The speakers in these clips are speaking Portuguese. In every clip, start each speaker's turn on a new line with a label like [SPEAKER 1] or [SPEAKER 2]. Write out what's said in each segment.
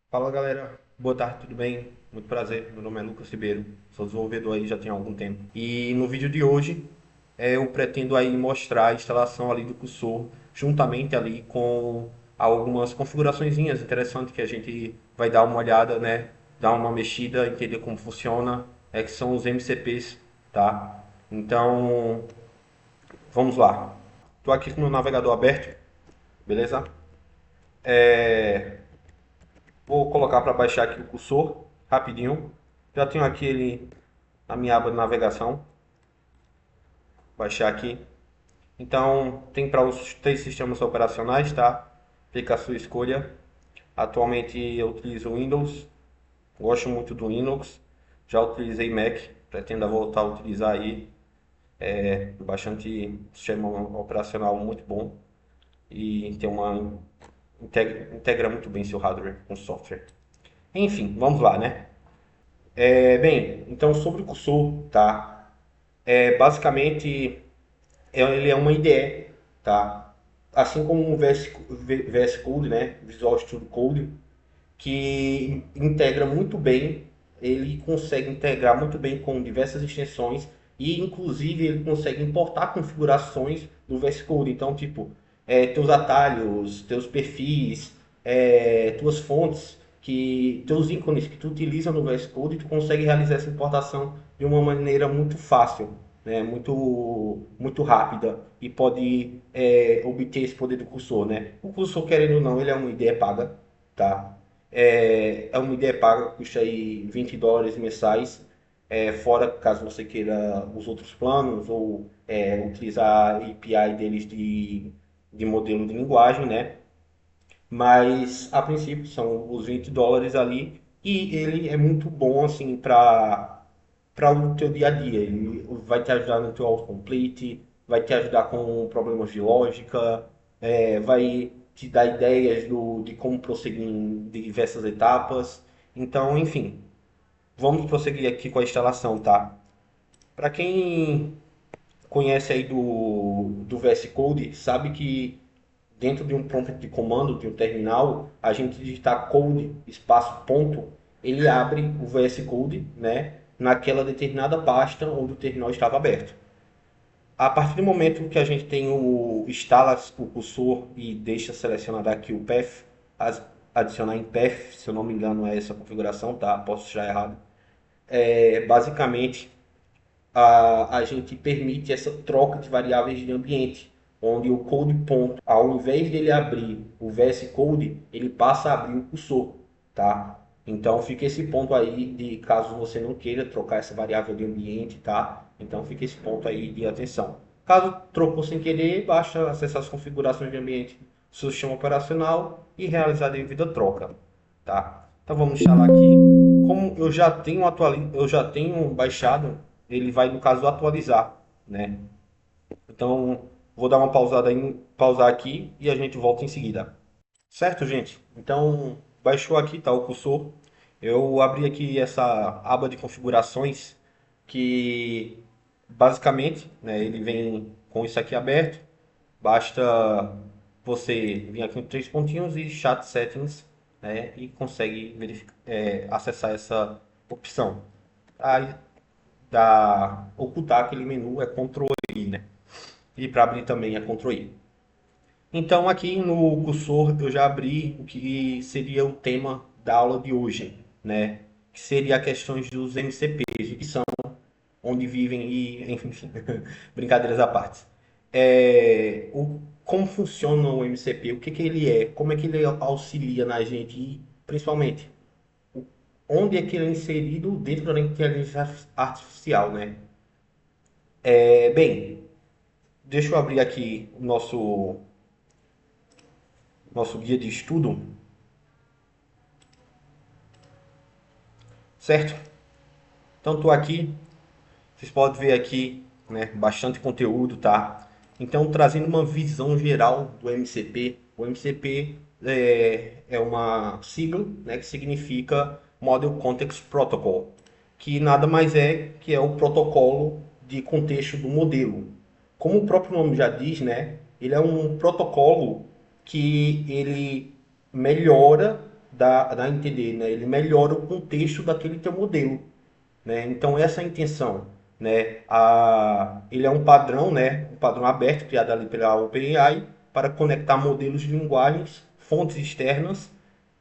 [SPEAKER 1] Fala galera, boa tarde, tudo bem? Muito prazer, meu nome é Lucas Ribeiro, sou desenvolvedor aí já tem algum tempo. E no vídeo de hoje eu pretendo aí mostrar a instalação ali do cursor juntamente ali com algumas configuraçõezinhas interessantes que a gente vai dar uma olhada, né? Dar uma mexida, entender como funciona, que são os MCPs, tá? Então, vamos lá. Estou aqui com o meu navegador aberto, beleza? Vou colocar para baixar aqui o cursor, rapidinho. Já tenho aqui ele na minha aba de navegação. Baixar aqui. Então, tem para os três sistemas operacionais, tá? Fica a sua escolha. Atualmente eu utilizo Windows, gosto muito do Linux. Já utilizei Mac, pretendo voltar a utilizar aí. É bastante sistema operacional muito bom e tem uma integra muito bem seu hardware com software. Enfim, vamos lá, né? Bem, então sobre o cursor, tá? Basicamente, ele é uma IDE, tá? Assim como o VS Code, né? Visual Studio Code, que integra muito bem, ele consegue integrar muito bem com diversas extensões e, inclusive, ele consegue importar configurações do VS Code. Então, tipo, teus atalhos, teus perfis, tuas fontes, teus ícones que tu utiliza no VS Code, tu consegue realizar essa importação de uma maneira muito fácil, né? Muito rápida e pode obter esse poder do cursor, né? O cursor, querendo ou não, ele é uma ideia paga, tá? É uma ideia paga, custa aí US$ 20 mensais, fora caso você queira os outros planos ou utilizar a API deles de modelo de linguagem, né? Mas a princípio são os US$ 20 ali e ele é muito bom assim para o teu dia a dia. Ele vai te ajudar no teu autocomplete, vai te ajudar com problemas de lógica, vai te dar ideias de como prosseguir em diversas etapas. Então, enfim, vamos prosseguir aqui com a instalação, tá? Para quem conhece aí do VS Code, sabe que dentro de um prompt de comando, de um terminal, a gente digitar code, espaço, ponto, ele abre o VS Code, né, naquela determinada pasta onde o terminal estava aberto. A partir do momento que a gente tem instala o cursor e deixa selecionado aqui o path, adicionar em path, se eu não me engano é essa configuração, tá? Posso estar errado. Basicamente, a gente permite essa troca de variáveis de ambiente, onde o code ponto, ao invés dele abrir o VS Code, ele passa a abrir o cursor, tá? Então fica esse ponto aí de caso você não queira trocar essa variável de ambiente, tá? Então fica esse ponto aí de atenção. Caso trocou sem querer, basta acessar as configurações de ambiente do seu sistema operacional e realizar a devida troca, tá? Então vamos instalar aqui. Como eu já tenho baixado, ele vai no caso atualizar, né? Então vou dar uma pausada aí, pausar aqui e a gente volta em seguida. Certo, gente? Então baixou aqui, tá o cursor. Eu abri aqui essa aba de configurações que basicamente, né, ele vem com isso aqui aberto. Basta você vir aqui em três pontinhos e Chat Settings, né, e consegue acessar essa opção. Aí, da ocultar aquele menu é Ctrl I, né? E para abrir também é Ctrl I. Então aqui no cursor eu já abri o que seria o tema da aula de hoje, né? Que seria questões dos MCPs, que são onde vivem e, enfim, brincadeiras à parte. Como funciona o MCP, o que que ele é, como é que ele auxilia na gente e, principalmente, onde é que ele é inserido dentro da inteligência artificial, né? Bem, deixa eu abrir aqui o nosso guia de estudo, certo? Então, estou aqui, vocês podem ver aqui, né, bastante conteúdo, tá? Então, trazendo uma visão geral do MCP. O MCP é uma sigla, né, que significa Model Context Protocol, que nada mais é que é o protocolo de contexto do modelo. Como o próprio nome já diz, né, ele é um protocolo que ele melhora dá a entender, né? Ele melhora o contexto daquele teu modelo, né? Então essa é a intenção, né? Ele é um padrão, né? Um padrão aberto criado ali pela OpenAI para conectar modelos de linguagens, fontes externas,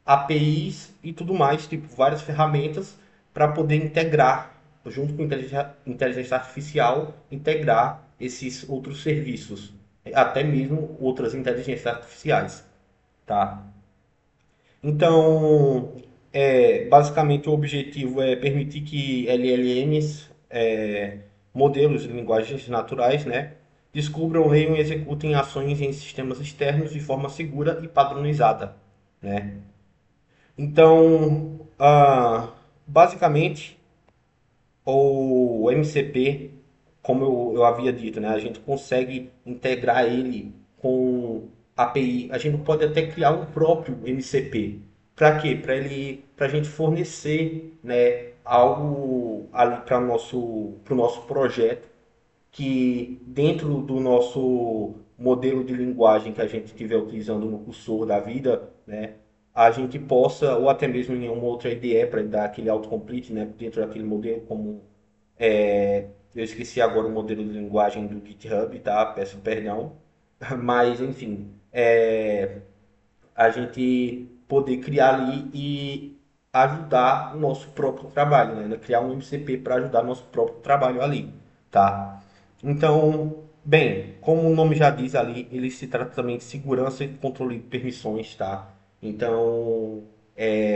[SPEAKER 1] APIs e tudo mais, tipo várias ferramentas para poder integrar, junto com inteligência artificial, integrar esses outros serviços, até mesmo outras inteligências artificiais, tá? Então, basicamente o objetivo é permitir que LLMs, modelos de linguagens naturais, né, descubram, leiam e executem ações em sistemas externos de forma segura e padronizada, né? Então, basicamente, o MCP, como eu havia dito, né, a gente consegue integrar ele com API. A gente pode até criar um próprio MCP. Para quê? Para a gente fornecer, né, algo ali para pro nosso projeto que dentro do nosso modelo de linguagem que a gente estiver utilizando no cursor da vida, né, a gente possa, ou até mesmo em uma outra IDE para dar aquele autocomplete, né, dentro daquele modelo, como eu esqueci agora o modelo de linguagem do GitHub, tá? Peço perdão, mas enfim, a gente poder criar ali e ajudar o nosso próprio trabalho, né? Criar um MCP para ajudar o nosso próprio trabalho ali, tá? Então, bem, como o nome já diz ali, ele se trata também de segurança e controle de permissões, tá? Então,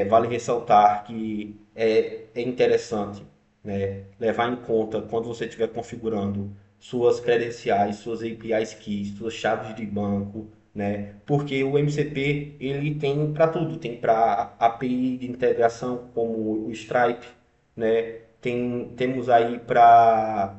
[SPEAKER 1] vale ressaltar que é interessante, né, levar em conta quando você estiver configurando suas credenciais, suas APIs keys, suas chaves de banco, né? Porque o MCP ele tem para tudo, tem para API de integração como o Stripe, né? Temos aí para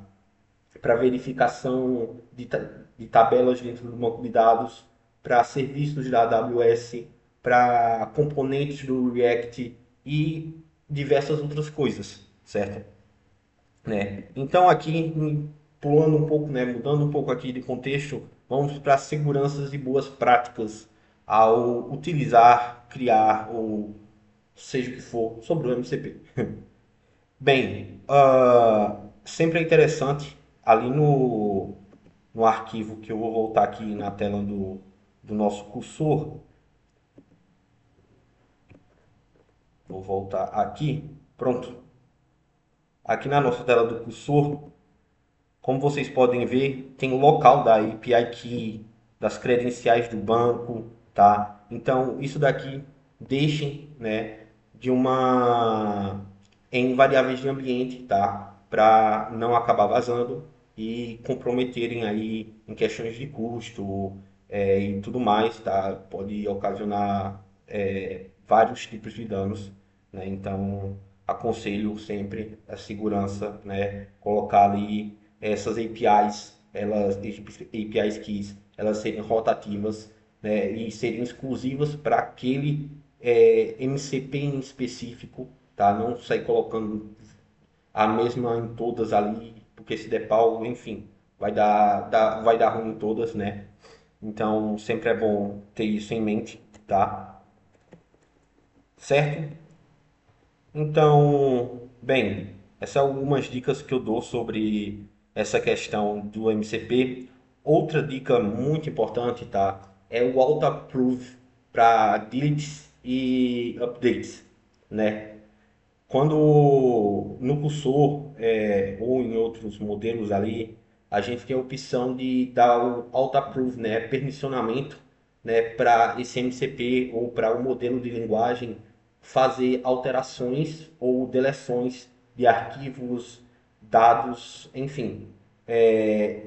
[SPEAKER 1] verificação de tabelas dentro do banco de dados, para serviços da AWS, para componentes do React e diversas outras coisas, certo? Né? Então aqui, pulando um pouco, né, mudando um pouco aqui de contexto, vamos para seguranças e boas práticas ao utilizar, criar ou seja o que for sobre o MCP. Bem, sempre é interessante ali no arquivo que eu vou voltar aqui na tela do nosso cursor, vou voltar aqui, pronto. Aqui na nossa tela do cursor, como vocês podem ver, tem o local da API Key, das credenciais do banco, tá? Então, isso daqui deixem, né, de uma em variáveis de ambiente, tá? Para não acabar vazando e comprometerem aí em questões de custo, e tudo mais, tá? Pode ocasionar vários tipos de danos, né? Então, aconselho sempre a segurança, né? Colocar ali essas APIs, APIs keys, elas serem rotativas, né? E serem exclusivas para aquele MCP em específico, tá? Não sair colocando a mesma em todas ali, porque se der pau, enfim, vai dar ruim em todas, né? Então sempre é bom ter isso em mente, tá? Certo? Então, bem, essas são algumas dicas que eu dou sobre essa questão do MCP. Outra dica muito importante, tá? É o auto-approve para deletes e updates, né? Quando no cursor ou em outros modelos ali, a gente tem a opção de dar o auto-approve, né? Permissionamento, né? Para esse MCP ou para o modelo de linguagem fazer alterações ou deleções de arquivos, dados, enfim.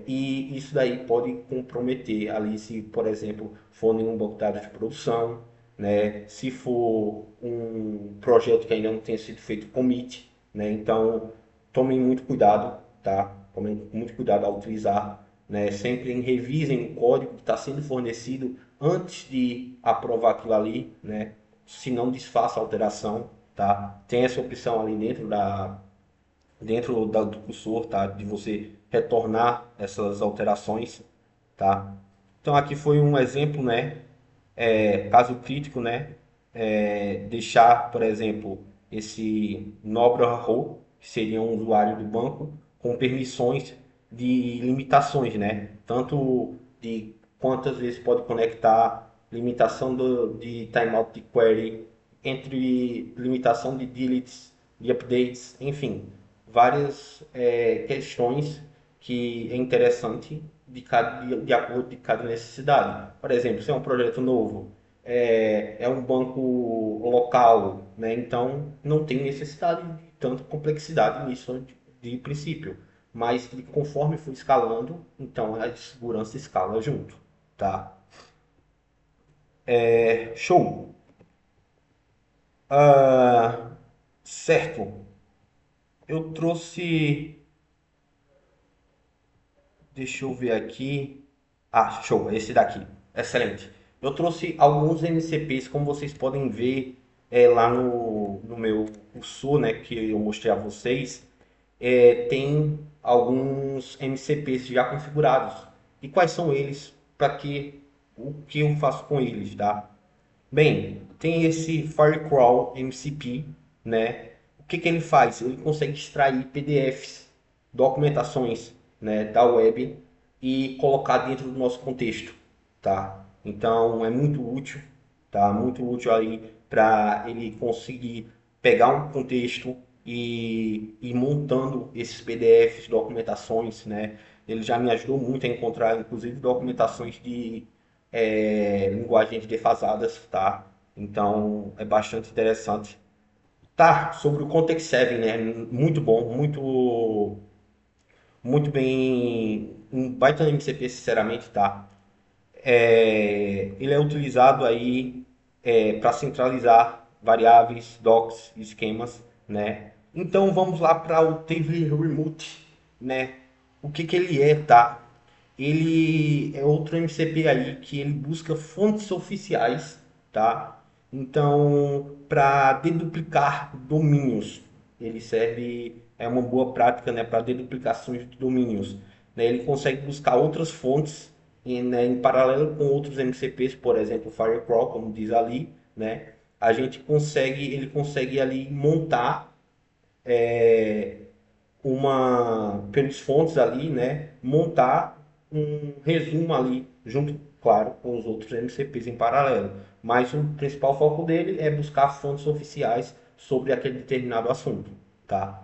[SPEAKER 1] E isso daí pode comprometer ali se, por exemplo, for em um banco de dados de produção, né? Se for um projeto que ainda não tenha sido feito commit, né? Então, tomem muito cuidado, tá? Tomem muito cuidado ao utilizar, né? Sempre revisem o código que está sendo fornecido antes de aprovar aquilo ali, né? Se não desfaça a alteração, tá? Tem essa opção ali do cursor, tá? De você retornar essas alterações, tá? Então aqui foi um exemplo, né? Caso crítico, né? deixar, por exemplo, esse Nobra Role, que seria um usuário do banco, com permissões de limitações, né? Tanto de quantas vezes pode conectar, limitação de timeout de query, entre limitação de deletes, de updates, enfim, várias questões que é interessante de acordo de cada necessidade. Por exemplo, se é um projeto novo, é um banco local, né? Então não tem necessidade de tanta complexidade nisso de princípio. Mas conforme for escalando, então a segurança escala junto, tá? Show. Ah, certo. Eu trouxe, deixa eu ver aqui. Ah, show, esse daqui. Excelente. Eu trouxe alguns MCPs, como vocês podem ver lá no meu curso, né, que eu mostrei a vocês, tem alguns MCPs já configurados. E quais são eles? Para que o que eu faço com eles, tá? Bem, tem esse Firecrawl MCP, né? O que que ele faz? Ele consegue extrair PDFs, documentações, né, da web e colocar dentro do nosso contexto, tá? Então é muito útil, tá? Muito útil aí para ele conseguir pegar um contexto e ir montando esses PDFs, documentações, né? Ele já me ajudou muito a encontrar, inclusive, documentações de linguagens defasadas, tá? Então é bastante interessante. Tá, sobre o Context 7, né? Muito bom, muito bem, um baita MCP, sinceramente, tá? Ele é utilizado aí para centralizar variáveis, docs, esquemas, né? Então vamos lá para o Table Remote, né? O que que ele é, tá? Ele é outro MCP aí que ele busca fontes oficiais, tá? Então, para deduplicar domínios, ele serve, é uma boa prática, né, para deduplicações de domínios, né? Ele consegue buscar outras fontes em paralelo com outros MCPs, por exemplo, o Firecrawl, como diz ali, né? Ele consegue ali montar pelos fontes ali, né, montar um resumo ali, junto, claro, com os outros MCPs em paralelo. Mas o principal foco dele é buscar fontes oficiais sobre aquele determinado assunto, tá?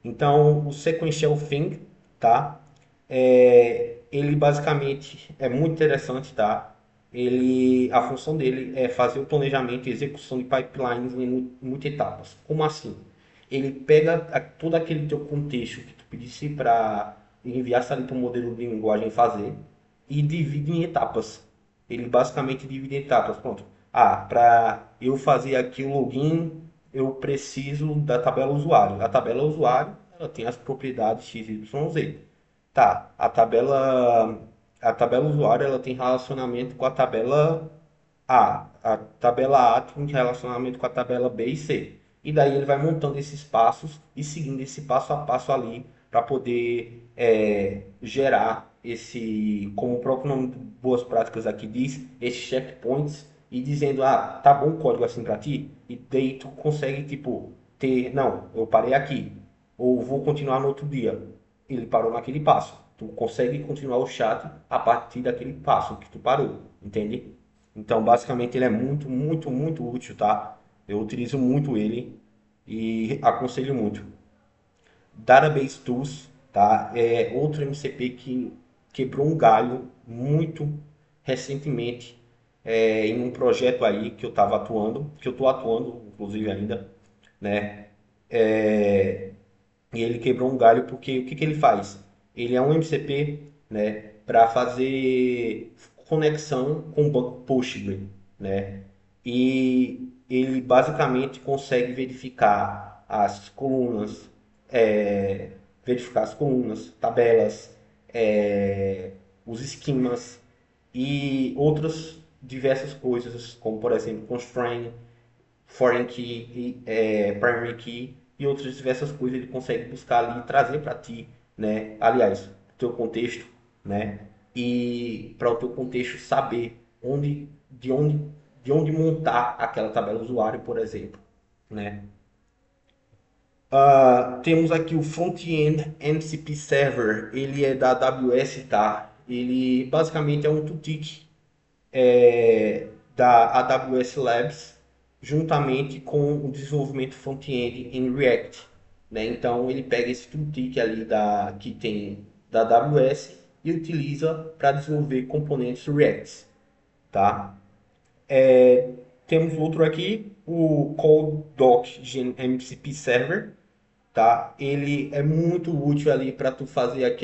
[SPEAKER 1] Então, o sequential thing, tá? Ele basicamente é muito interessante, tá? A função dele é fazer o planejamento e execução de pipelines em multi-etapas. Como assim? Ele pega todo aquele teu contexto que tu pedisse para enviar ali para o modelo de linguagem fazer e divide em etapas. Ele basicamente divide em etapas. Pronto. Ah, para eu fazer aqui o login, eu preciso da tabela usuário. A tabela usuário, ela tem as propriedades x, y, z. Tá, a tabela usuário, ela tem relacionamento com a tabela A. A tabela A tem relacionamento com a tabela B e C. E daí ele vai montando esses passos e seguindo esse passo a passo ali para poder gerar como o próprio nome de Boas Práticas aqui diz, esses checkpoints e dizendo, ah, tá bom o código assim para ti? E daí tu consegue, tipo, não, eu parei aqui, ou vou continuar no outro dia. Ele parou naquele passo. Tu consegue continuar o chat a partir daquele passo que tu parou, entende? Então, basicamente, ele é muito, muito, muito útil, tá? Eu utilizo muito ele e aconselho muito. Database Tools, tá? É outro MCP que quebrou um galho muito recentemente em um projeto aí que eu estava atuando, que eu estou atuando, inclusive ainda, né? E ele quebrou um galho porque o que que ele faz? Ele é um MCP, né, para fazer conexão com o banco Postgre, né? E ele basicamente consegue é, verificar as colunas, tabelas, os esquemas e outras diversas coisas, como por exemplo constraint, foreign key, primary key e outras diversas coisas ele consegue buscar ali e trazer para ti, né? Aliás, teu contexto, né? E para o teu contexto saber de onde de onde montar aquela tabela usuário, por exemplo, né? Temos aqui o Front-End MCP Server, ele é da AWS, tá? Ele basicamente é um tooltip da AWS Labs, juntamente com o desenvolvimento front-end em React, né? Então ele pega esse tooltip ali que tem da AWS e utiliza para desenvolver componentes React, tá? Temos outro aqui, o CodeDoc MCP Server, tá? Ele é muito útil ali para tu fazer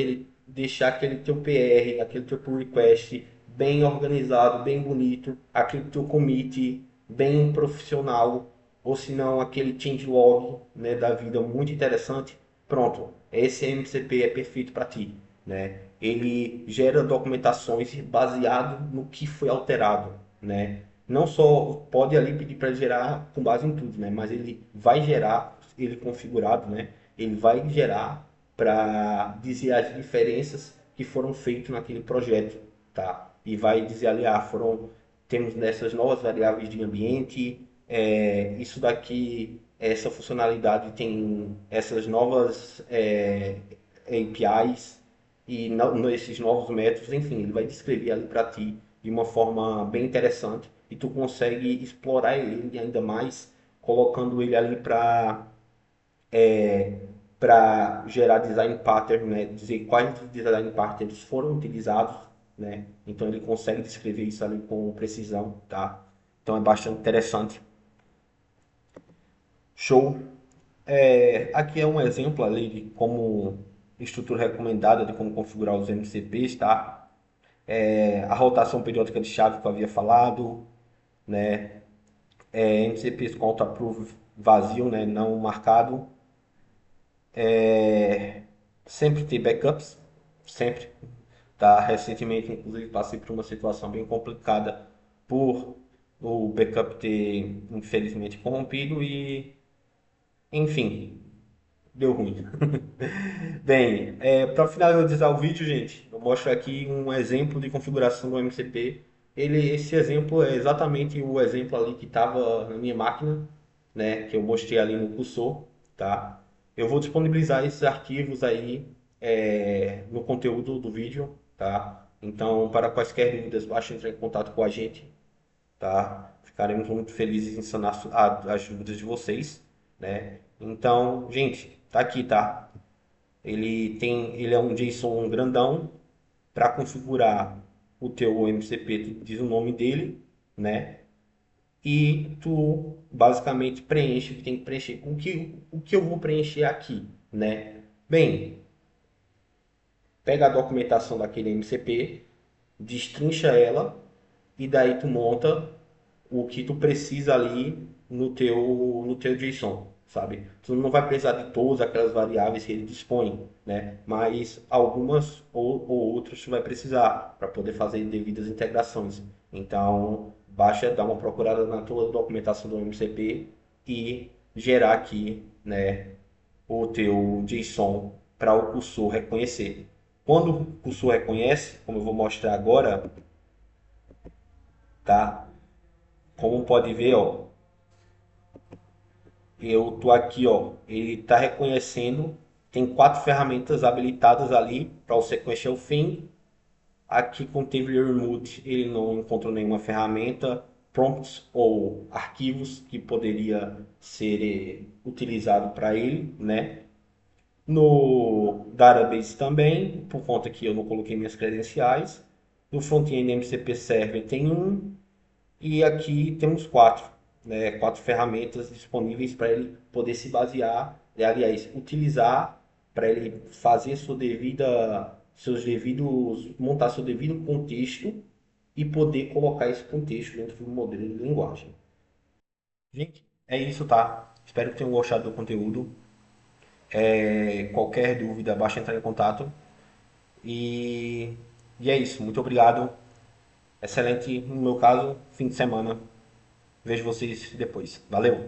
[SPEAKER 1] deixar aquele teu PR, aquele teu pull request bem organizado, bem bonito, aquele teu commit bem profissional, ou se não aquele changelog, né, da vida muito interessante. Pronto, esse MCP é perfeito para ti, né? Ele gera documentações baseado no que foi alterado, né? Não só pode ali pedir para gerar com base em tudo, né? Mas ele vai gerar, ele configurado, né? Ele vai gerar para dizer as diferenças que foram feitas naquele projeto, tá? E vai dizer ali, temos nessas novas variáveis de ambiente, isso daqui, essa funcionalidade tem essas novas APIs e esses novos métodos, enfim, ele vai descrever ali para ti de uma forma bem interessante e tu consegue explorar ele ainda mais, colocando ele ali para gerar design pattern, né? Dizer quais design patterns foram utilizados, né? Então ele consegue descrever isso ali com precisão, tá? Então é bastante interessante. Show. Aqui é um exemplo ali de como estrutura recomendada de como configurar os MCPs, tá? A rotação periódica de chave que eu havia falado, né? MCPs com auto-approve vazio, né? Não marcado. Sempre ter backups, sempre. Tá? Recentemente, inclusive, passei por uma situação bem complicada por o backup ter, infelizmente, corrompido e, enfim, deu ruim. Bem, para finalizar o vídeo, gente, eu mostro aqui um exemplo de configuração do MCP. Esse exemplo é exatamente o exemplo ali que estava na minha máquina, né, que eu mostrei ali no cursor, tá? Eu vou disponibilizar esses arquivos aí no conteúdo do vídeo, tá? Então, para quaisquer dúvidas, basta entrar em contato com a gente, tá? Ficaremos muito felizes em sanar as dúvidas de vocês, né? Então, gente, tá aqui, tá? Ele é um JSON grandão para configurar o teu MCP, tu diz o nome dele, né? E tu basicamente preenche o que tem que preencher. O que eu vou preencher aqui, né? Bem, pega a documentação daquele MCP, destrincha ela e daí tu monta o que tu precisa ali no teu JSON, sabe? Tu não vai precisar de todas aquelas variáveis que ele dispõe, né? Mas algumas ou outras tu vai precisar para poder fazer devidas integrações. Então, basta dar uma procurada na tua documentação do MCP e gerar aqui, né, o teu JSON para o cursor reconhecer. Quando o cursor reconhece, como eu vou mostrar agora, tá? Como pode ver, ó, eu tô aqui, ó, ele está reconhecendo, tem 4 ferramentas habilitadas ali para o sequential thing. Aqui com table remove ele não encontrou nenhuma ferramenta, prompts ou arquivos que poderia ser utilizado para ele, né? No database também, por conta que eu não coloquei minhas credenciais. No front-end MCP Server tem um, e aqui temos 4, né? 4 ferramentas disponíveis para ele poder se basear, aliás, utilizar para ele fazer montar seu devido contexto e poder colocar esse contexto dentro do modelo de linguagem. Gente, é isso, tá? Espero que tenham gostado do conteúdo. Qualquer dúvida, basta entrar em contato. E, e é isso. Muito obrigado. Excelente, no meu caso, fim de semana. Vejo vocês depois. Valeu!